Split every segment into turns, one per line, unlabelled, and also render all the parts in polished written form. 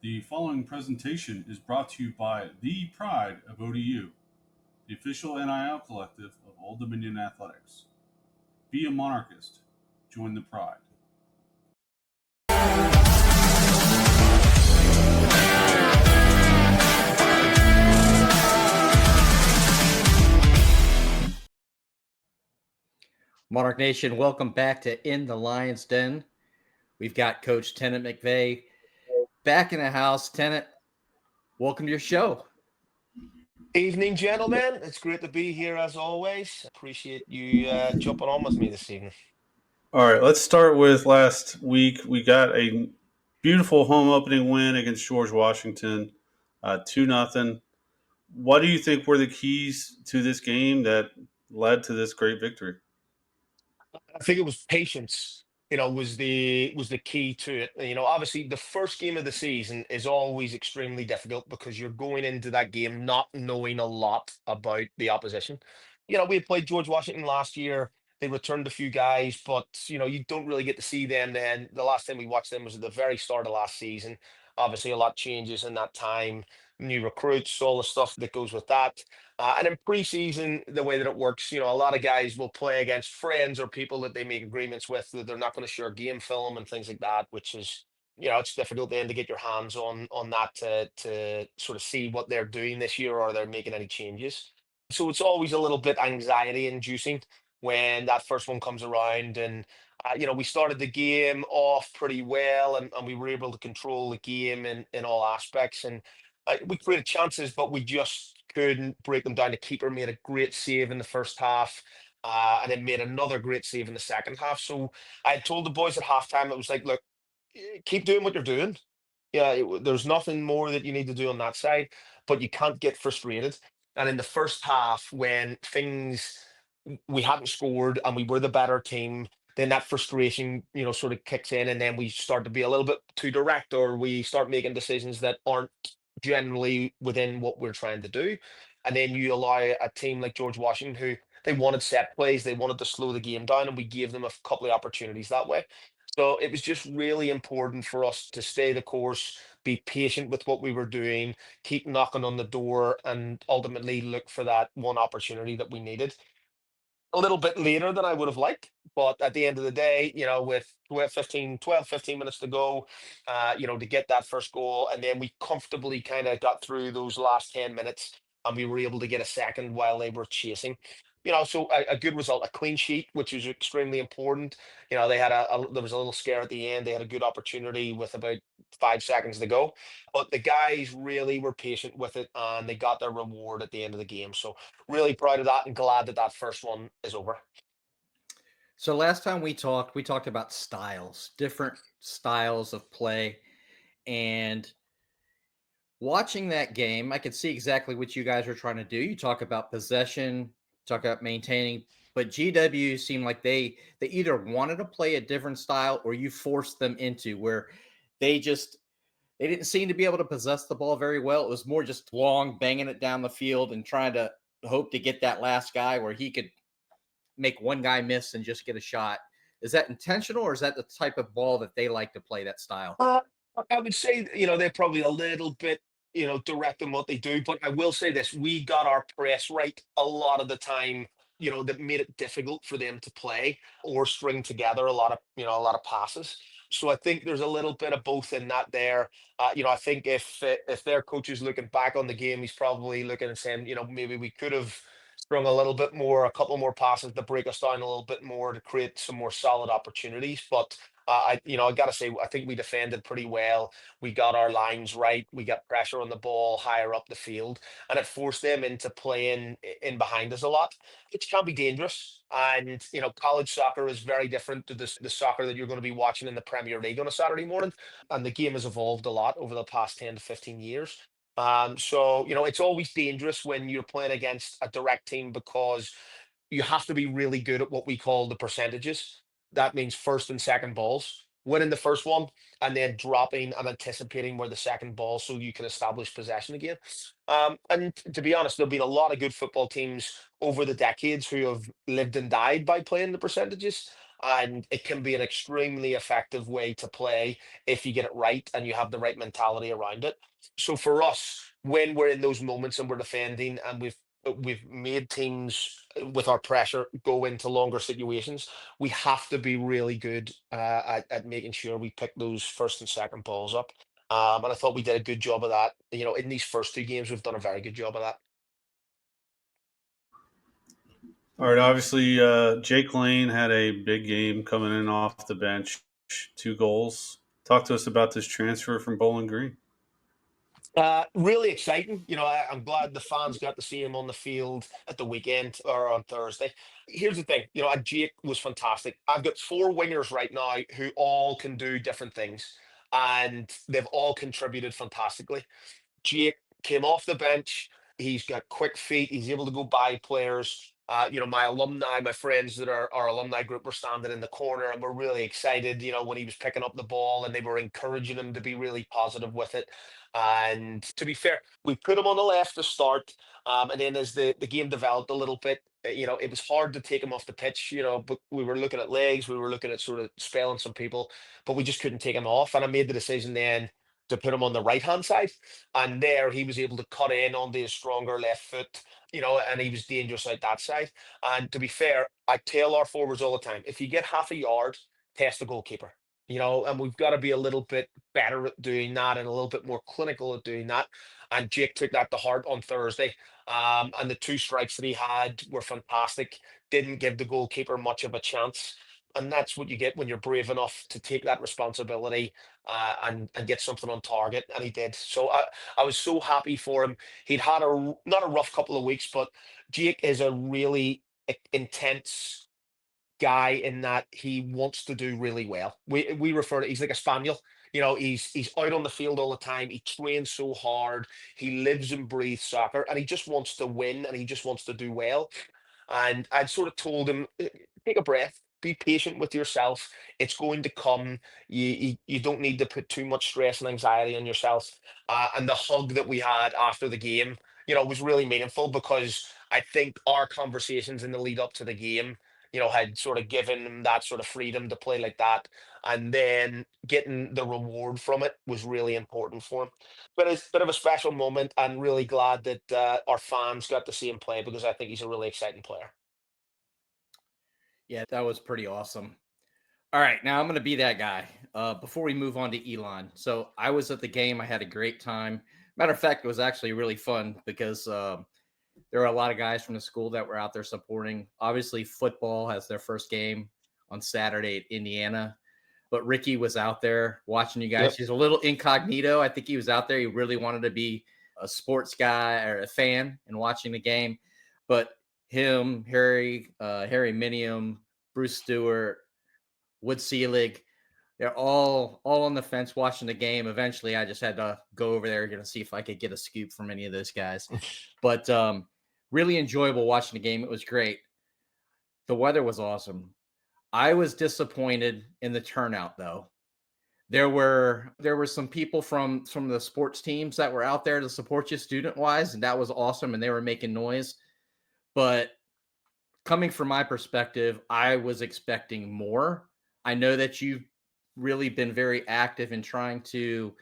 The following presentation is brought to you by the Pride of ODU, the official NIL collective of Old Dominion Athletics. Be a monarchist. Join the Pride.
Monarch Nation, welcome back to In the Lion's Den. We've got Coach Tennant McVea back in the house. Tennant, welcome to your show.
Evening, gentlemen. It's great to be here as always. Appreciate you jumping on with me this evening.
All right, let's start with last week. We got a beautiful home opening win against George Washington, 2-0. What do you think were the keys to this game that led to this great victory?
I think it was patience, was the key to it. Obviously the first game of the season is always extremely difficult because you're going into that game not knowing a lot about the opposition. We had played George Washington last year. They returned a few guys, but you don't really get to see them then. The last time we watched them was at the very start of last season. Obviously a lot changes in that time, new recruits, all the stuff that goes with that. And in preseason, the way that it works, a lot of guys will play against friends or people that they make agreements with that they're not going to share game film and things like that, which is, it's difficult then to get your hands on that to sort of see what they're doing this year or they're making any changes. So it's always a little bit anxiety inducing when that first one comes around. And, we started the game off pretty well and we were able to control the game in all aspects. And we created chances, but we just couldn't break them down. The keeper made a great save in the first half, and then made another great save in the second half. So I had told the boys at halftime, it was like, look, keep doing what you're doing. Yeah, there's nothing more that you need to do on that side, but you can't get frustrated. And in the first half, when we hadn't scored and we were the better team, then that frustration, sort of kicks in, and then we start to be a little bit too direct, or we start making decisions that aren't generally within what we're trying to do. And then you allow a team like George Washington, who they wanted set plays, they wanted to slow the game down, and we gave them a couple of opportunities that way. So it was just really important for us to stay the course, be patient with what we were doing, keep knocking on the door, and ultimately look for that one opportunity that we needed a little bit later than I would have liked. But at the end of the day, with 12, 15 minutes to go, to get that first goal. And then we comfortably kind of got through those last 10 minutes and we were able to get a second while they were chasing. So a good result, a clean sheet, which is extremely important. They had there was a little scare at the end. They had a good opportunity with about 5 seconds to go, but the guys really were patient with it and they got their reward at the end of the game. So really proud of that and glad that that first one is over.
So last time we talked about styles, different styles of play. And watching that game, I could see exactly what you guys are trying to do. You talk about possession, talk about maintaining, but GW seemed like they either wanted to play a different style or you forced them into where they didn't seem to be able to possess the ball very well. It was more just long, banging it down the field and trying to hope to get that last guy where he could make one guy miss and just get a shot. Is that intentional or is that the type of ball that they like to play, that style?
I would say, they're probably a little bit, direct in what they do. But I will say this, we got our press right a lot of the time, that made it difficult for them to play or string together a lot of passes. So I think there's a little bit of both in that there. I think if their coach is looking back on the game, he's probably looking and saying, maybe we could have strung a little bit more, a couple more passes to break us down a little bit more to create some more solid opportunities. But I gotta say, I think we defended pretty well. We got our lines right. We got pressure on the ball higher up the field, and it forced them into playing in behind us a lot, which can be dangerous. And college soccer is very different to the soccer that you're going to be watching in the Premier League on a Saturday morning. And the game has evolved a lot over the past 10 to 15 years. So it's always dangerous when you're playing against a direct team because you have to be really good at what we call the percentages. That means first and second balls, winning the first one, and then dropping and anticipating where the second ball so you can establish possession again. And to be honest, there have been a lot of good football teams over the decades who have lived and died by playing the percentages. and it can be an extremely effective way to play if you get it right and you have the right mentality around it. So for us, when we're in those moments and we're defending and we've made teams with our pressure go into longer situations, we have to be really good at making sure we pick those first and second balls up. And I thought we did a good job of that. You know, in these first two games, we've done a very good job of that.
All right, obviously, Jake Lane had a big game coming in off the bench, 2 goals. Talk to us about this transfer from Bowling Green.
Really exciting. You know, I'm glad the fans got to see him on the field at the weekend or on Thursday. Here's the thing, you know, Jake was fantastic. I've got four wingers right now who all can do different things, and they've all contributed fantastically. Jake came off the bench. He's got quick feet. He's able to go by players. You know, my alumni, my friends that are our alumni group were standing in the corner and were really excited, you know, when he was picking up the ball and they were encouraging him to be really positive with it. And to be fair, we put him on the left to start. And then as the game developed a little bit, you know, it was hard to take him off the pitch, you know, but we were looking at legs, we were looking at sort of spelling some people, but we just couldn't take him off. And I made the decision then to put him on the right hand side. And there he was able to cut in onto his stronger left foot, you know, and he was dangerous out that side. And to be fair, I tell our forwards all the time, if you get half a yard, test the goalkeeper. You know, and we've got to be a little bit better at doing that and a little bit more clinical at doing that. And Jake took that to heart on Thursday. And the two strikes that he had were fantastic. Didn't give the goalkeeper much of a chance. And that's what you get when you're brave enough to take that responsibility and get something on target, and he did. So I was so happy for him. He'd had not a rough couple of weeks, but Jake is a really intense guy in that he wants to do really well. We refer to he's like a spaniel. You know, he's out on the field all the time. He trains so hard. He lives and breathes soccer, and he just wants to win, and he just wants to do well. And I'd sort of told him, take a breath, be patient with yourself. It's going to come. You don't need to put too much stress and anxiety on yourself. And the hug that we had after the game, you know, was really meaningful because I think our conversations in the lead up to the game, you know, had sort of given him that sort of freedom to play like that. And then getting the reward from it was really important for him. But it's a bit of a special moment, and really glad that our fans got to see him play because I think he's a really exciting player.
Yeah, that was pretty awesome. All right, now I'm going to be that guy. Before we move on to Elon, so I was at the game. I had a great time. Matter of fact, it was actually really fun because there were a lot of guys from the school that were out there supporting. Obviously, football has their first game on Saturday at Indiana, but Ricky was out there watching you guys.
Yep.
He's a little incognito. I think he was out there. He really wanted to be a sports guy or a fan and watching the game. But him, Harry Minium, Bruce Stewart, Wood Selig, they're all on the fence watching the game. Eventually, I just had to go over there to see if I could get a scoop from any of those guys. But really enjoyable watching the game. It was great. The weather was awesome. I was disappointed in the turnout, though. There were some people from the sports teams that were out there to support you student wise, and that was awesome. And they were making noise. But coming from my perspective, I was expecting more. I know that you've really been very active in trying to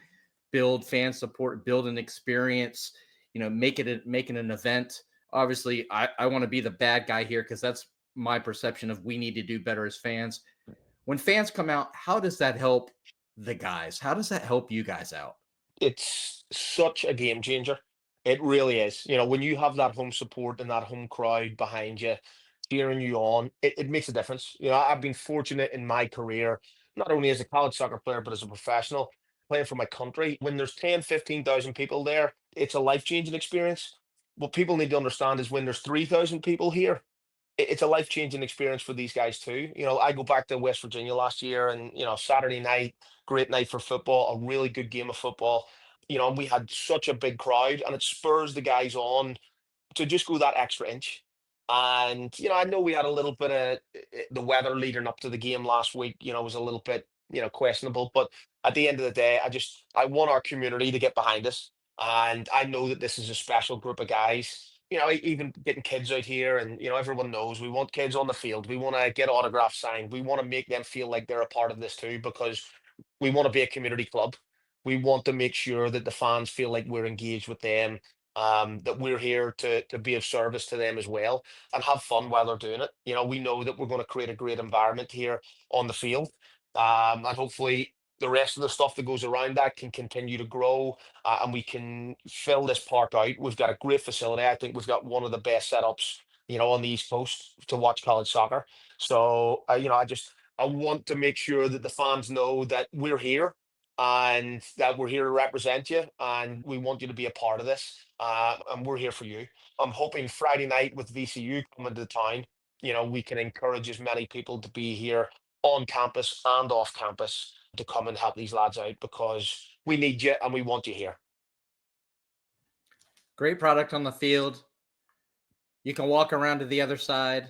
build fan support, build an experience, making an event. Obviously, I want to be the bad guy here because that's my perception of we need to do better as fans. When fans come out, how does that help the guys? How does that help you guys out?
It's such a game changer. It really is. You know, when you have that home support and that home crowd behind you, cheering you on, it makes a difference. You know, I've been fortunate in my career, not only as a college soccer player, but as a professional playing for my country. When there's 10, 15,000 people there, it's a life-changing experience. What people need to understand is when there's 3,000 people here, it's a life-changing experience for these guys too. You know, I go back to West Virginia last year and, you know, Saturday night, great night for football, a really good game of football. You know, and we had such a big crowd and it spurs the guys on to just go that extra inch. And, you know, I know we had a little bit of the weather leading up to the game last week, you know, was a little bit, you know, questionable. But at the end of the day, I want our community to get behind us. And I know that this is a special group of guys. even getting kids out here, and everyone knows we want kids on the field. We want to get autographs signed. We want to make them feel like they're a part of this too, because we want to be a community club. We want to make sure that the fans feel like we're engaged with them, that we're here to be of service to them as well, and have fun while they're doing it. We know that we're going to create a great environment here on the field, and hopefully the rest of the stuff that goes around that can continue to grow, and we can fill this park out. We've got a great facility. I think we've got one of the best setups, on the East Coast to watch college soccer. So, I want to make sure that the fans know that we're here and that we're here to represent you, and we want you to be a part of this. And we're here for you. I'm hoping Friday night with VCU coming to town, we can encourage as many people to be here on campus and off campus to come and help these lads out, because we need you and we want you here.
Great product on the field. You can walk around to the other side.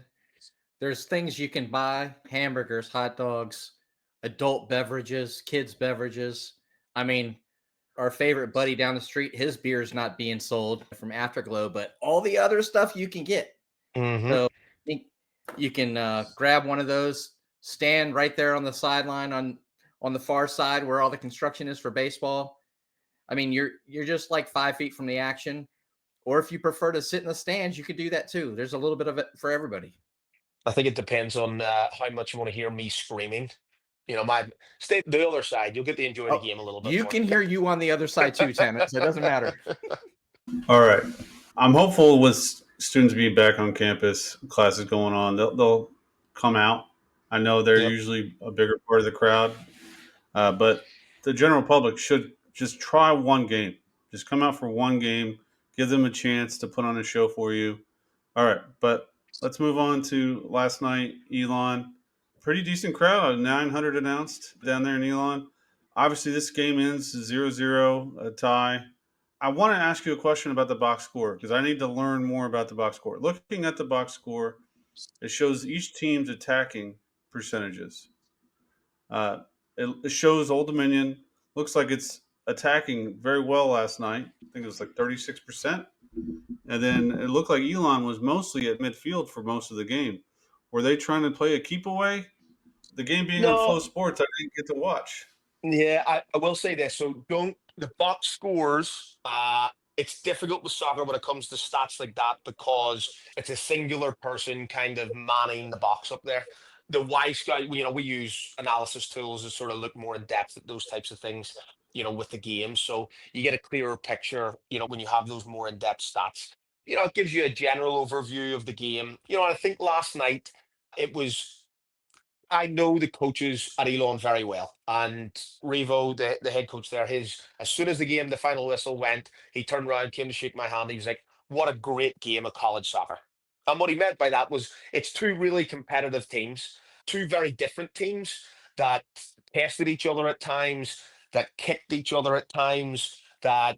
There's things you can buy: hamburgers, hot dogs, adult beverages, kids' beverages. I mean, our favorite buddy down the street, his beer's not being sold from Afterglow, but all the other stuff you can get.
Mm-hmm.
So I think you can grab one of those, stand right there on the sideline on the far side where all the construction is for baseball. I mean, you're just like 5 feet from the action. Or if you prefer to sit in the stands, you could do that too. There's a little bit of it for everybody.
I think it depends on how much you want to hear me screaming. My stay the other side. You'll get to enjoy the
Oh,
game a little bit
you
more.
can hear you on the other side too, Tennant. So it doesn't matter.
All right. I'm hopeful with students being back on campus, classes going on, they'll come out. I know they're
Yep.
usually a bigger part of the crowd, but the general public should just try one game. Just come out for one game, give them a chance to put on a show for you. All right, but let's move on to last night, Elon. Pretty decent crowd, 900 announced down there in Elon. Obviously, this game ends 0-0, a tie. I want to ask you a question about the box score because I need to learn more about the box score. Looking at the box score, it shows each team's attacking percentages. It shows Old Dominion looks like it's attacking very well last night. I think it was like 36%. And then it looked like Elon was mostly at midfield for most of the game. Were they trying to play a keep away? The game being on
No,
Flow Sports, I didn't get to watch.
yeah, I will say this. So don't the box scores. It's difficult with soccer when it comes to stats like that, because it's a singular person kind of manning the box up there. The Y Scout, we use analysis tools to sort of look more in depth at those types of things, with the game. So you get a clearer picture, when you have those more in depth stats. It gives you a general overview of the game. I think last night it was. I know the coaches at Elon very well, and Revo, the head coach there, his as soon as the final whistle went, he turned around, came to shake my hand. He was like, "What a great game of college soccer!" And what he meant by that was, it's two really competitive teams, two very different teams that tested each other at times, that kicked each other at times, that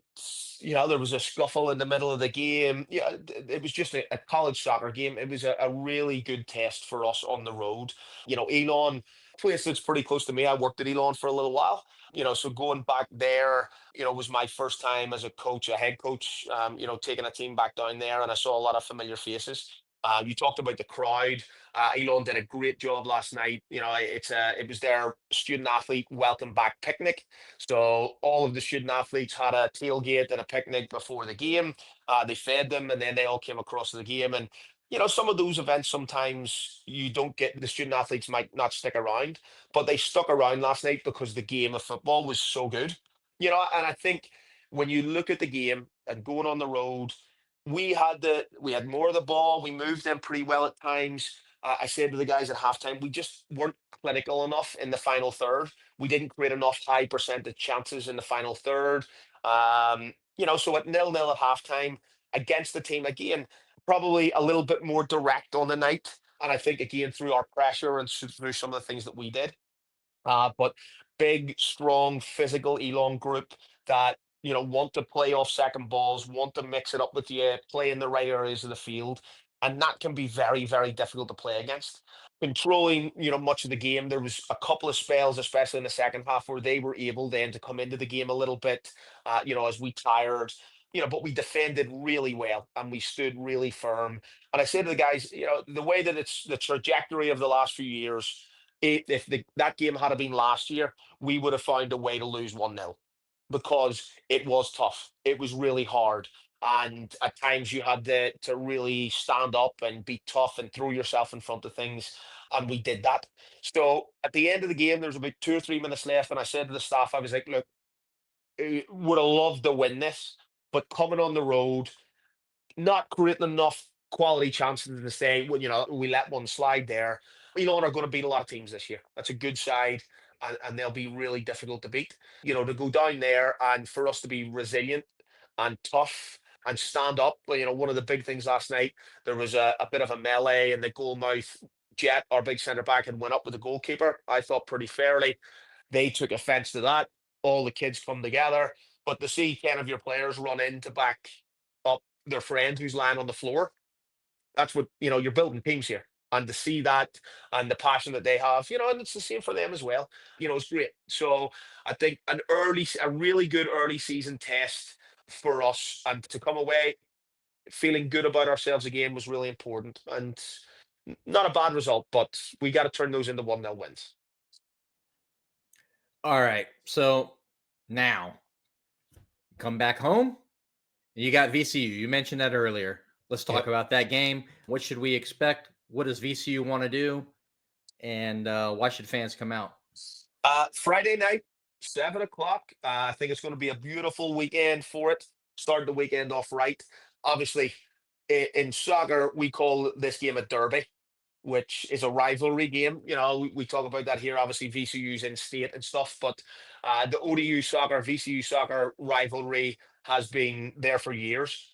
there was a scuffle in the middle of the game. Yeah, it was just a college soccer game. It was a really good test for us on the road. Elon, place that's pretty close to me. I worked at Elon for a little while. So going back there, was my first time as a coach, a head coach, taking a team back down there, and I saw a lot of familiar faces. You talked about the crowd. Elon did a great job last night. It was their student athlete welcome back picnic. So all of the student athletes had a tailgate and a picnic before the game. They fed them, and then they all came across to the game. And some of those events, sometimes you don't get, the student athletes might not stick around, but they stuck around last night because the game of football was so good. And I think when you look at the game and going on the road, we had more of the ball. We moved them pretty well at times. I said to the guys at halftime, we just weren't clinical enough in the final third. We didn't create enough high percentage chances in the final third. So at 0-0 at halftime against the team again, probably a little bit more direct on the night. And I think again through our pressure and through some of the things that we did. But big, strong, physical Elon group that want to play off second balls, want to mix it up with you, play in the right areas of the field, and that can be very, very difficult to play against. Controlling, much of the game. There was a couple of spells, especially in the second half, where they were able then to come into the game a little bit, as we tired. but we defended really well and we stood really firm. And I said to the guys, the way that it's the trajectory of the last few years, if that game had been last year, we would have found a way to lose 1-0 because it was tough. It was really hard. And at times you had to really stand up and be tough and throw yourself in front of things. And we did that. So at the end of the game, there was about 2 or 3 minutes left. And I said to the staff, I was like, look, would have loved to win this, but coming on the road, not creating enough quality chances to say, well, we let one slide there. Elon are going to beat a lot of teams this year. That's a good side, and they'll be really difficult to beat. To go down there and for us to be resilient and tough and stand up. One of the big things last night, there was a bit of a melee in the goal mouth. Jet, our big centre back, had went up with the goalkeeper. I thought pretty fairly. They took offence to that. All the kids come together, but to see 10 of your players run in to back up their friend who's lying on the floor, that's what, you're building teams here. And to see that and the passion that they have, and it's the same for them as well, it's great. So I think a really good early season test for us, and to come away feeling good about ourselves again was really important. And not a bad result, but we got to turn those into 1-0 wins.
All right. So now come back home. You got VCU. You mentioned that earlier. Let's talk
Yep.
about that game. What should we expect? What does VCU want to do? And why should fans come out?
Friday night, 7 o'clock. I think it's going to be a beautiful weekend for it. Start the weekend off right. Obviously, in soccer, we call this game a derby, which is a rivalry game. We talk about that here. Obviously, VCU's in state and stuff, but the ODU soccer, VCU soccer rivalry has been there for years.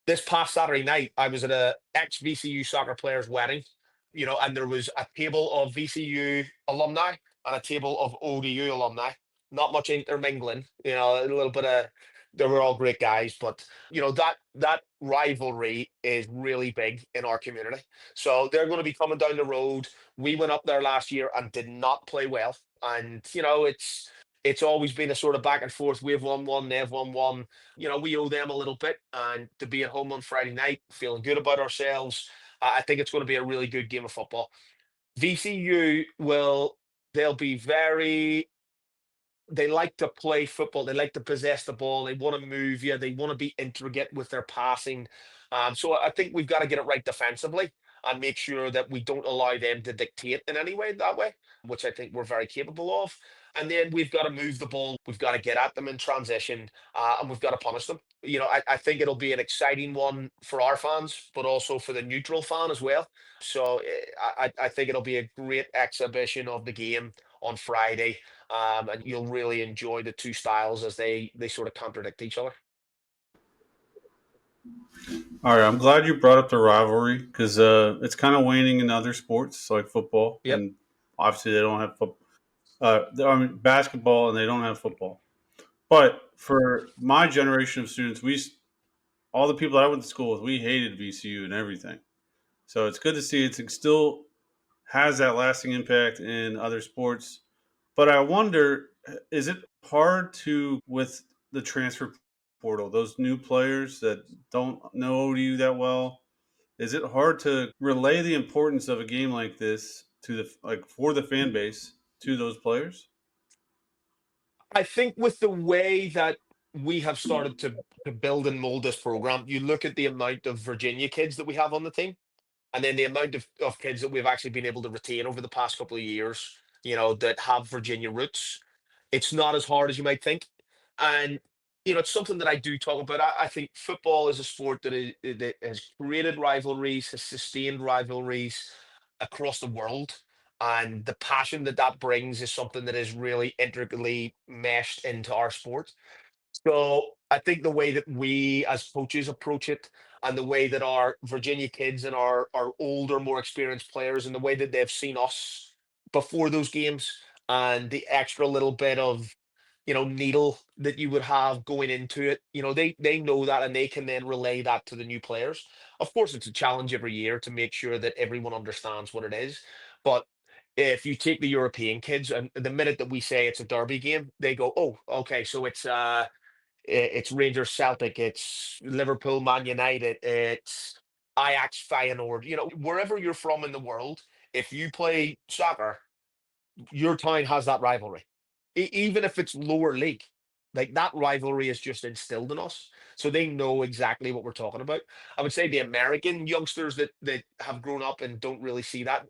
This past Saturday night, I was at a ex VCU soccer player's wedding, and there was a table of VCU alumni and a table of ODU alumni. Not much intermingling, a little bit of. They were all great guys, but that rivalry is really big in our community. So they're going to be coming down the road. We went up there last year and did not play well, and it's always been a sort of back and forth. We've won one, they've won one. We owe them a little bit, and to be at home on Friday night, feeling good about ourselves, I think it's going to be a really good game of football. VCU they'll be they like to play football. They like to possess the ball. They want to move you. They want to be intricate with their passing. So I think we've got to get it right defensively and make sure that we don't allow them to dictate in any way that way, which I think we're very capable of. And then we've got to move the ball. We've got to get at them in transition, and we've got to punish them. I think it'll be an exciting one for our fans, but also for the neutral fan as well. So I think it'll be a great exhibition of the game on Friday, and you'll really enjoy the two styles as they sort of contradict each other.
All right, I'm glad you brought up the rivalry because it's kind of waning in other sports like football,
Yep.
and obviously they don't have football. Basketball, and they don't have football. But for my generation of students, all the people that I went to school with, we hated VCU and everything. So it's good to see it still has that lasting impact in other sports. But I wonder, is it hard with the transfer portal, those new players that don't know ODU that well, is it hard to relay the importance of a game like this for the fan base to those players?
I think with the way that we have started to build and mold this program, you look at the amount of Virginia kids that we have on the team, and then the amount of kids that we've actually been able to retain over the past couple of years, that have Virginia roots. It's not as hard as you might think. And, it's something that I do talk about. I think football is a sport that has created rivalries, has sustained rivalries across the world. And the passion that that brings is something that is really intricately meshed into our sport. So I think the way that we as coaches approach it, and the way that our Virginia kids and our older, more experienced players, and the way that they've seen us before those games, and the extra little bit of needle that you would have going into it, they know that, and they can then relay that to the new players. Of course, it's a challenge every year to make sure that everyone understands what it is, but if you take the European kids, and the minute that we say it's a derby game, they go, oh, okay, so It's Rangers Celtic, it's Liverpool Man United, it's Ajax Feyenoord. Wherever you're from in the world, if you play soccer, your town has that rivalry. Even if it's lower league, like that rivalry is just instilled in us. So they know exactly what we're talking about. I would say the American youngsters that have grown up and don't really see that,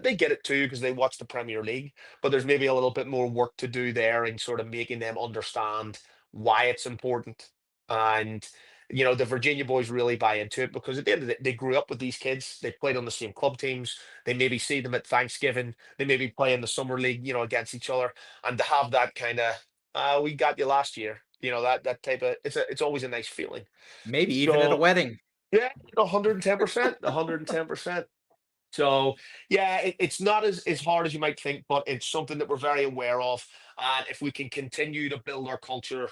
they get it too because they watch the Premier League, but there's maybe a little bit more work to do there in sort of making them understand why it's important. And the Virginia boys really buy into it because at the end of the day, they grew up with these kids. They played on the same club teams. They maybe see them at Thanksgiving. They maybe play in the summer league, against each other, and to have that kind of, we got you last year, that type of, it's always a nice feeling.
Maybe even at a
So
wedding.
yeah, 110%, 110%. So yeah, it's not as hard as you might think, but it's something that we're very aware of. And if we can continue to build our culture,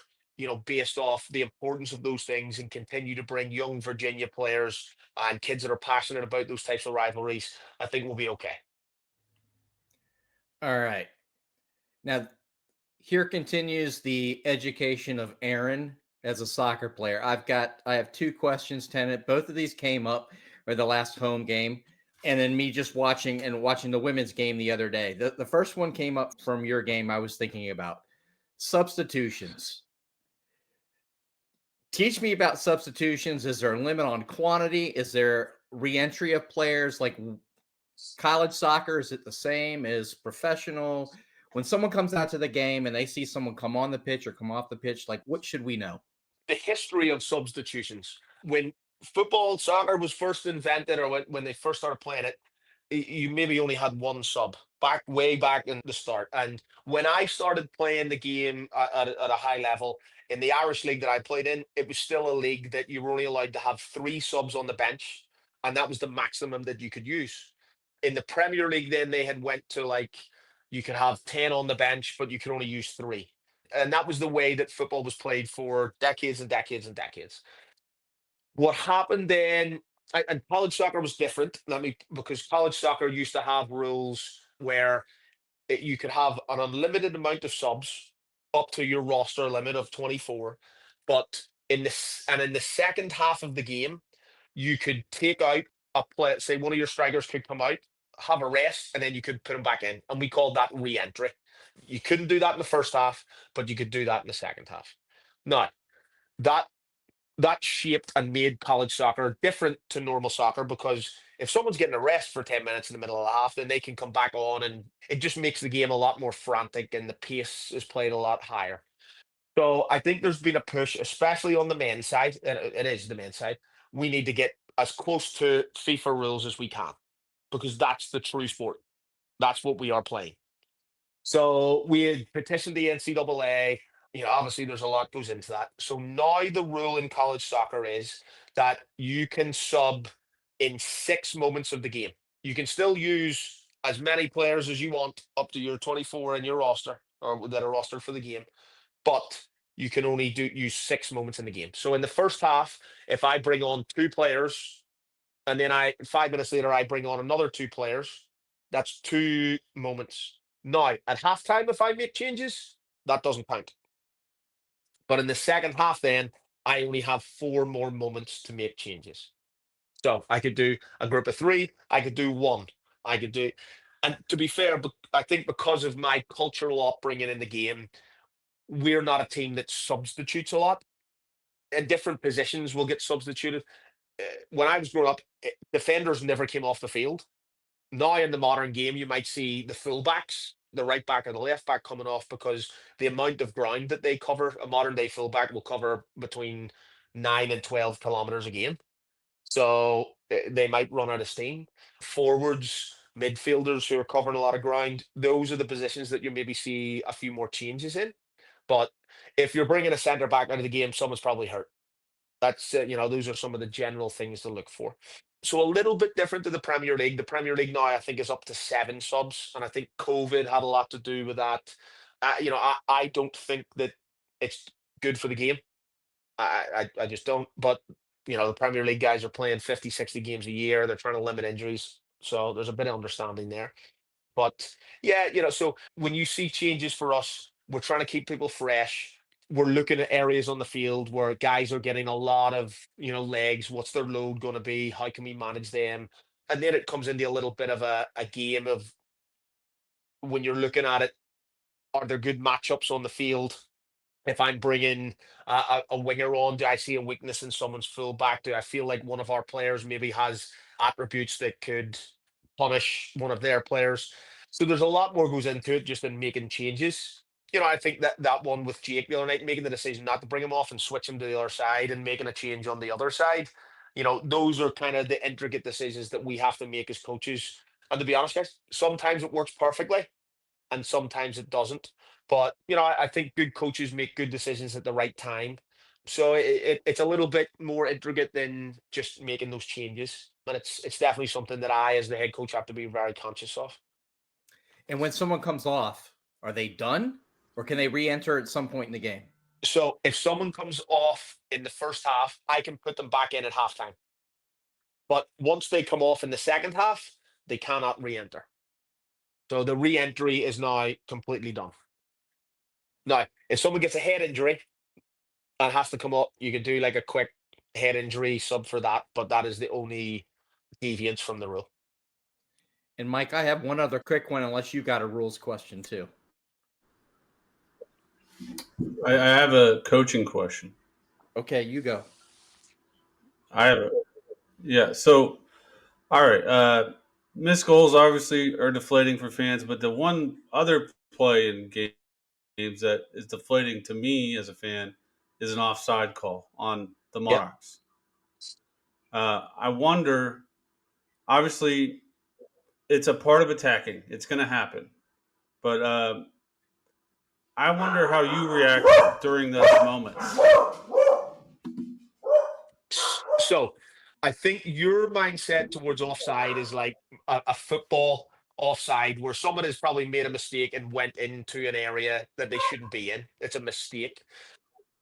based off the importance of those things and continue to bring young Virginia players and kids that are passionate about those types of rivalries, I think we'll be okay.
All right. Now, here continues the education of Aaron as a soccer player. I have two questions, Tennant. Both of these came up for the last home game, and then me just watching the women's game the other day. The first one came up from your game. I was thinking about substitutions. Teach me about substitutions. Is there a limit on quantity? Is there reentry of players like college soccer? Is it the same as professional? When someone comes out to the game and they see someone come on the pitch or come off the pitch, like what should we know?
The history of substitutions. When football, soccer was first invented, or when they first started playing it, you maybe only had one sub way back in the start. And when I started playing the game at a high level in the Irish league that I played in, it was still a league that you were only allowed to have three subs on the bench, and that was the maximum that you could use. In the Premier League, then they had went to like you could have 10 on the bench, but you could only use three. And that was the way that football was played for decades and decades and decades. What happened then, and college soccer was different. Because college soccer used to have rules where you could have an unlimited amount of subs up to your roster limit of 24. But in the second half of the game, you could take out a play, say one of your strikers could come out, have a rest, and then you could put him back in. And we called that re-entry. You couldn't do that in the first half, but you could do that in the second half. Now, that that shaped and made college soccer different to normal soccer because if someone's getting a rest for 10 minutes in the middle of the half, then they can come back on and it just makes the game a lot more frantic and the pace is played a lot higher. So I think there's been a push, especially on the men's side, and it is the men's side. We need to get as close to FIFA rules as we can because that's the true sport. That's what we are playing. So we had petitioned the NCAA. Obviously there's a lot goes into that. So now the rule in college soccer is that you can sub in 6 moments of the game. You can still use as many players as you want up to your 24 in your roster or that are rostered for the game, but you can only use 6 moments in the game. So in the first half, if I bring on two players and then 5 minutes later I bring on another two players, that's 2 moments. Now at halftime, if I make changes, that doesn't count. But in the second half, then I only have 4 more moments to make changes. So I could do a group of three, I could do one, I could do, and to be fair, but I think because of my cultural upbringing in the game, we're not a team that substitutes a lot. In different positions, will get substituted. When I was growing up, defenders never came off the field. Now in the modern game, you might see the fullbacks, the right back and the left back coming off because the amount of ground that they cover, a modern day fullback will cover between 9 and 12 kilometers a game. So they might run out of steam. Forwards, midfielders who are covering a lot of ground, those are the positions that you maybe see a few more changes in. But if you're bringing a centre back out of the game, someone's probably hurt. That's those are some of the general things to look for. So a little bit different to the Premier League. The Premier League now I think is up to 7 subs, and I think COVID had a lot to do with that. I don't think that it's good for the game. I just don't. But the Premier League guys are playing 50, 60 games a year. They're trying to limit injuries, so there's a bit of understanding there. But yeah, so when you see changes for us, we're trying to keep people fresh. we're looking at areas on the field where guys are getting a lot of, legs. What's their load going to be? How can we manage them? And then it comes into a little bit of a game of, when you're looking at it, are there good matchups on the field? If I'm bringing a winger on, do I see a weakness in someone's fullback? Do I feel like one of our players maybe has attributes that could punish one of their players? So there's a lot more goes into it just in making changes. I think that one with Jake the other night, making the decision not to bring him off and switch him to the other side and making a change on the other side, those are kind of the intricate decisions that we have to make as coaches. And to be honest, guys, sometimes it works perfectly and sometimes it doesn't. But I think good coaches make good decisions at the right time. So it's a little bit more intricate than just making those changes, and it's definitely something that I, as the head coach, have to be very conscious of.
And when someone comes off, are they done, or can they re-enter at some point in the game?
So if someone comes off in the first half, I can put them back in at halftime. But once they come off in the second half, they cannot re-enter. So the re-entry is now completely done. Now, if someone gets a head injury and has to come up, you can do like a quick head injury sub for that, but that is the only deviance from the rule.
And Mike, I have one other quick one, unless you got a rules question too.
I have a coaching question.
Okay, you go.
Yeah. So, all right. Missed goals obviously are deflating for fans, but the one other play in games that is deflating to me as a fan is an offside call on the
Yep.
Monarchs. I wonder. Obviously, it's a part of attacking. It's going to happen, but I wonder how you react during those moments.
So I think your mindset towards offside is like a football offside where someone has probably made a mistake and went into an area that they shouldn't be in. It's a mistake.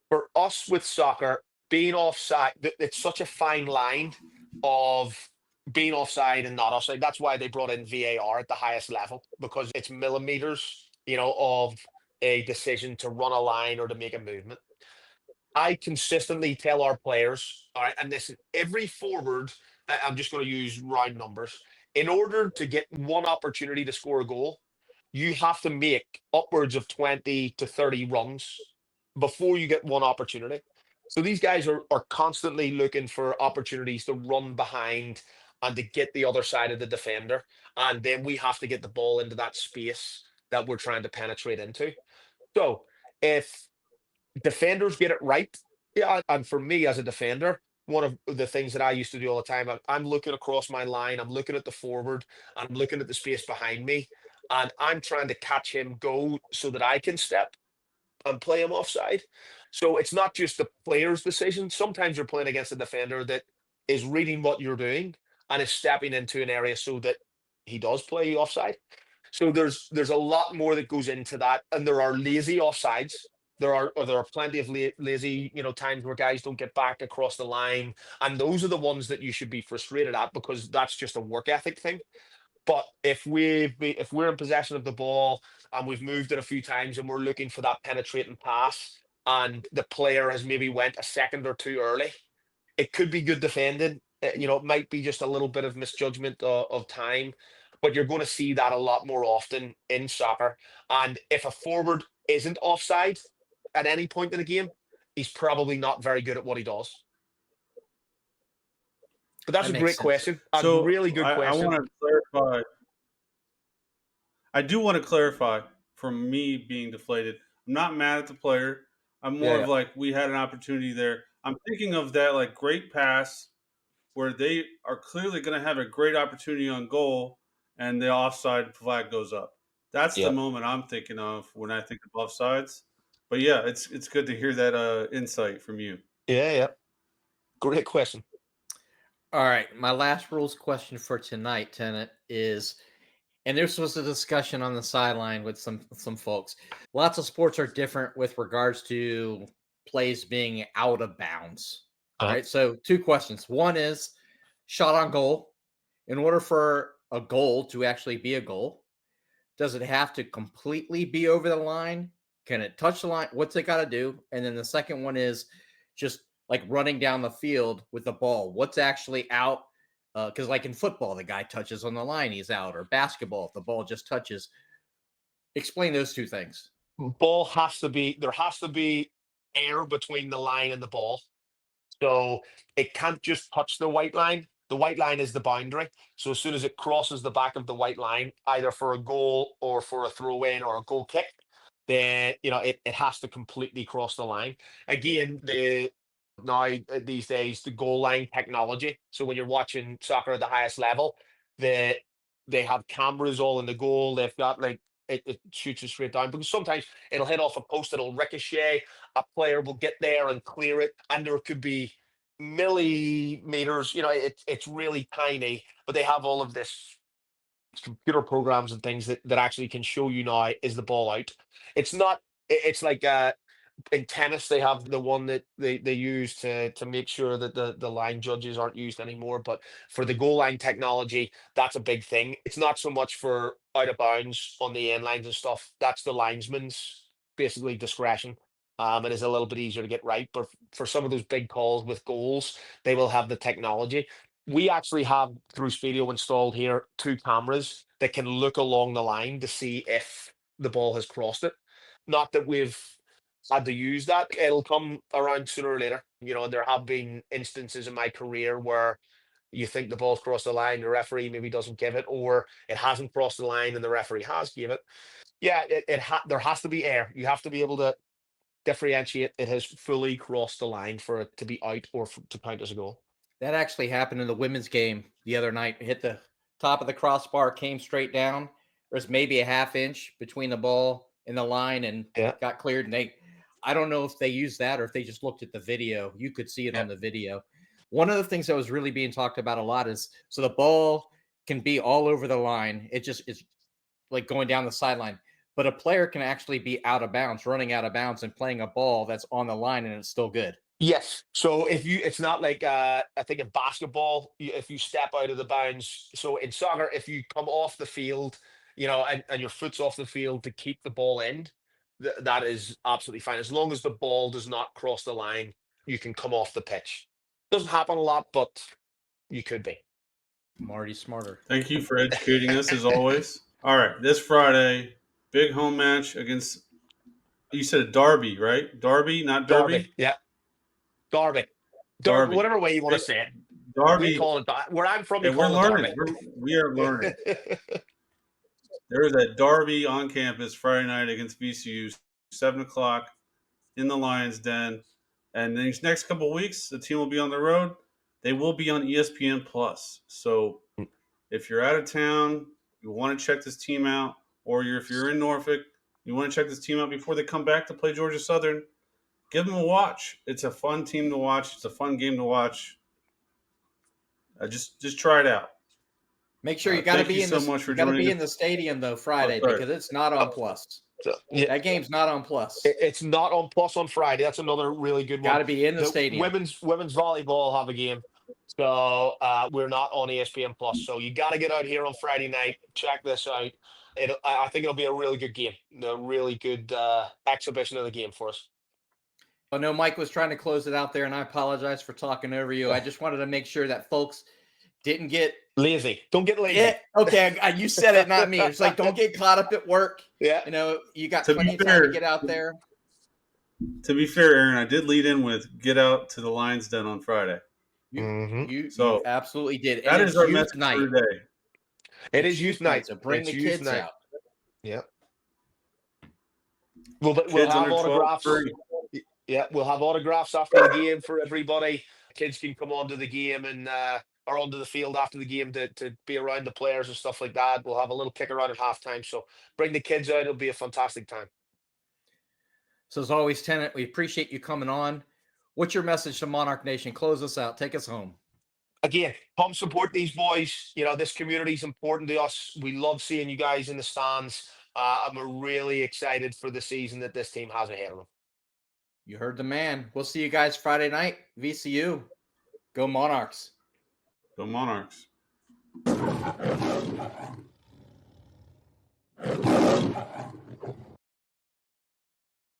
For us with soccer, being offside, it's such a fine line of being offside and not offside. That's why they brought in VAR at the highest level, because it's millimeters, of a decision to run a line or to make a movement. I consistently tell our players, all right, and this every forward, I'm just going to use round numbers. In order to get one opportunity to score a goal, you have to make upwards of 20 to 30 runs before you get one opportunity. So these guys are constantly looking for opportunities to run behind and to get the other side of the defender. And then we have to get the ball into that space that we're trying to penetrate into. So if defenders get it right. Yeah, and for me as a defender, one of the things that I used to do all the time, I'm looking across my line, I'm looking at the forward, I'm looking at the space behind me, and I'm trying to catch him go so that I can step and play him offside. So it's not just the player's decision. Sometimes you're playing against a defender that is reading what you're doing and is stepping into an area so that he does play offside. So there's a lot more that goes into that, and there are lazy offsides. There are plenty of lazy times where guys don't get back across the line, and those are the ones that you should be frustrated at, because that's just a work ethic thing. But if we're in possession of the ball and we've moved it a few times and we're looking for that penetrating pass, and the player has maybe went a second or two early, it could be good defending. It might be just a little bit of misjudgment of time, but you're going to see that a lot more often in soccer. And if a forward isn't offside at any point in the game, he's probably not very good at what he does. But that's
That
a
makes
great
sense.
question. A
So
really good
I
question.
want to clarify. I do want to clarify from me being deflated. I'm not mad at the player. I'm more
Yeah,
of like, we had an opportunity there. I'm thinking of that like great pass where they are clearly going to have a great opportunity on goal, and the offside flag goes up. That's the
yeah,
moment I'm thinking of when I think of offsides. But yeah, it's good to hear that insight from you.
yeah. Great question.
All right, my last rules question for tonight, Tennant, is, and this was a discussion on the sideline with some folks. Lots of sports are different with regards to plays being out of bounds. All
Uh-huh.
right, so two questions. One is shot on goal. In order for a goal to actually be a goal, does it have to completely be over the line? can it touch the line? What's it got to do? And then the second one is just like running down the field with the ball. What's actually out? Because like in football, the guy touches on the line, he's out. Or basketball, if the ball just touches. Explain those two things.
There has to be air between the line and the ball. So it can't just touch the white line. The white line is the boundary. So as soon as it crosses the back of the white line, either for a goal or for a throw in or a goal kick, then it has to completely cross the line. Again, these days the goal line technology. So when you're watching soccer at the highest level, they have cameras all in the goal. They've got like it shoots it straight down because sometimes it'll hit off a post, it'll ricochet, a player will get there and clear it, and there could be millimeters. It's really tiny, but they have all of this computer programs and things that actually can show you now is the ball out. It's not. It's like in tennis they have the one that they use to make sure that the line judges aren't used anymore. But for the goal line technology, that's a big thing. It's not so much for out of bounds on the end lines and stuff. That's the linesman's basically discretion. It is a little bit easier to get right, but for some of those big calls with goals, they will have the technology. We actually have through Speedio installed here 2 cameras that can look along the line to see if the ball has crossed it. Not that we've had to use that. It'll come around sooner or later. There have been instances in my career where you think the ball's crossed the line, the referee maybe doesn't give it, or it hasn't crossed the line and the referee has give it. Yeah, there has to be air. You have to be able to differentiate it has fully crossed the line for it to be out or to count as a goal.
That actually happened in the women's game the other night. It hit the top of the crossbar, came straight down. There's maybe a half inch between the ball and the line and
Yeah.
got cleared. And I don't know if they used that or if they just looked at the video. You could see it on the video. One of the things that was really being talked about a lot is so the ball can be all over the line. It just is like going down the sideline. But a player can actually be out of bounds, running out of bounds and playing a ball that's on the line and it's still good.
Yes. So it's not like I think in basketball, if you step out of the bounds. So in soccer, if you come off the field, and your foot's off the field to keep the ball in, that is absolutely fine. As long as the ball does not cross the line, you can come off the pitch. Doesn't happen a lot, but you could be.
Marty Smarter.
Thank you for educating us as always. All right, this Friday, big home match against. You said a Derby, right? Derby, not Derby.
Yeah. Derby. Whatever way you want to say it.
Derby.
We call it where I'm from.
Hey, we're learning. We are learning. There is a Derby on campus Friday night against VCU, 7:00 in the Lions Den. And these next couple of weeks, the team will be on the road. They will be on ESPN Plus. So if you're out of town, you want to check this team out, or if you're in Norfolk, you want to check this team out before they come back to play Georgia Southern, give them a watch. It's a fun team to watch. It's a fun game to watch. Just try it out.
Make sure you got to be in
the
stadium though Friday because it's not on Plus. That game's not on Plus.
It's not on Plus on Friday. That's another really good one.
Got to be in the stadium.
Women's volleyball have a game, so we're not on ESPN Plus. So you got to get out here on Friday night. Check this out. I think it'll be a really good game. A really good exhibition of the game for us.
I know Mike was trying to close it out there, and I apologize for talking over you. I just wanted to make sure that folks didn't get
lazy. Don't get lazy.
Yeah, okay, you said it, not me. It's like don't get caught up at work.
Yeah,
you got plenty of time to get out there.
To be fair, Aaron, I did lead in with get out to the Lions Den on Friday.
You absolutely did.
That is our message for today.
It is youth night,
so bring the kids out.
Yeah, we'll have autographs. Yeah, we'll have autographs after the game for everybody. Kids can come onto the game and or onto the field after the game to be around the players and stuff like that. We'll have a little kick around at halftime. So bring the kids out. It'll be a fantastic time.
So as always, Tennant, we appreciate you coming on. What's your message to Monarch Nation? Close us out. Take us home.
Again, come support these boys. This community is important to us. We love seeing you guys in the stands. I'm really excited for the season that this team has ahead of them.
You heard the man. We'll see you guys Friday night. VCU. Go Monarchs.
Go Monarchs.